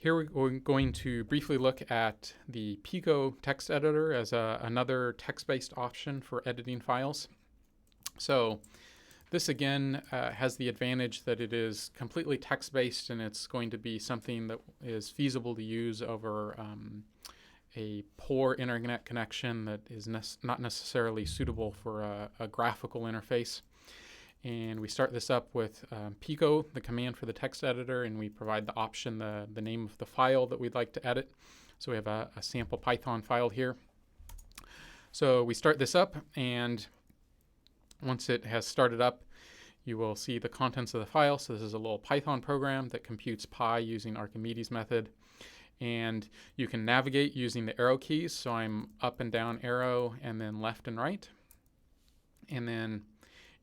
Here we're going to briefly look at the Pico text editor as another text-based option for editing files. So this again has the advantage that it is completely text-based, and it's going to be something that is feasible to use over a poor internet connection that is not necessarily suitable for a graphical interface. And we start this up with Pico, the command for the text editor, and we provide the option, the name of the file that we'd like to edit. So we have a sample Python file here. So we start this up, and once it has started up, you will see the contents of the file. So this is a little Python program that computes pi using Archimedes method. And you can navigate using the arrow keys. So I'm up and down arrow, and then left and right. And then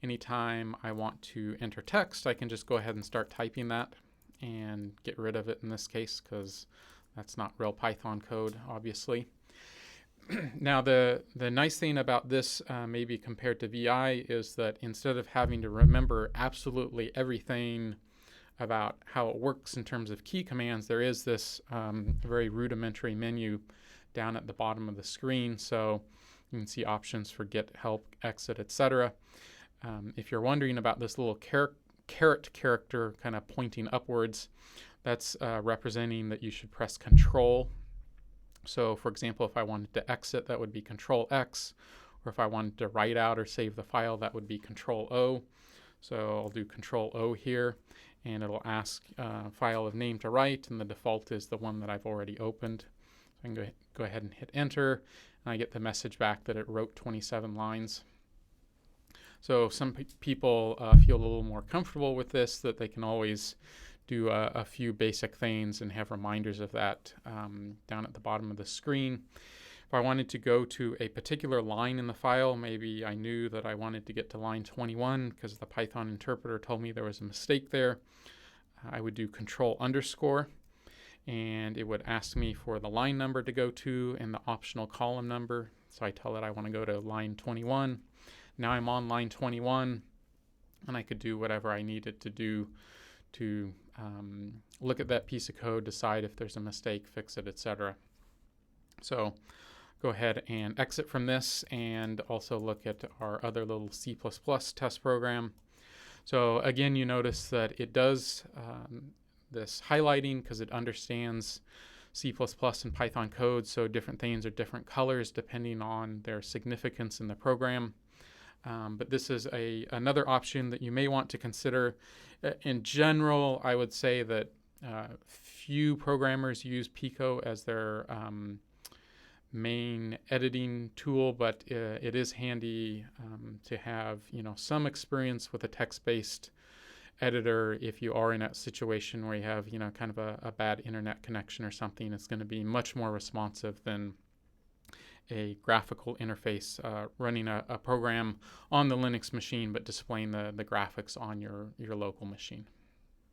anytime I want to enter text, I can just go ahead and start typing that and get rid of it in this case, because that's not real Python code, obviously. Now, the nice thing about this, maybe compared to VI, is that instead of having to remember absolutely everything about how it works in terms of key commands, there is this very rudimentary menu down at the bottom of the screen. So you can see options for get, help, exit, etc. If you're wondering about this little caret character kind of pointing upwards, that's representing that you should press Control. So for example, if I wanted to exit, that would be Control X, or if I wanted to write out or save the file, that would be Control O. So I'll do Control O here, and it'll ask file of name to write, and the default is the one that I've already opened. So I can go ahead and hit enter, and I get the message back that it wrote 27 lines. So some people feel a little more comfortable with this, that they can always do a few basic things and have reminders of that down at the bottom of the screen. If I wanted to go to a particular line in the file, maybe I knew that I wanted to get to line 21 because the Python interpreter told me there was a mistake there, I would do Control _, and it would ask me for the line number to go to and the optional column number. So I tell it I want to go to line 21. Now I'm on line 21, and I could do whatever I needed to do to look at that piece of code, decide if there's a mistake, fix it, etc. So go ahead and exit from this, and also look at our other little C++ test program. So again, you notice that it does this highlighting because it understands C++ and Python code, so different things are different colors depending on their significance in the program. But this is another option that you may want to consider. In general, I would say that few programmers use Pico as their main editing tool, but it is handy to have some experience with a text-based editor. If you are in a situation where you have kind of a bad internet connection or something, it's going to be much more responsive than a graphical interface running a program on the Linux machine but displaying the graphics on your local machine.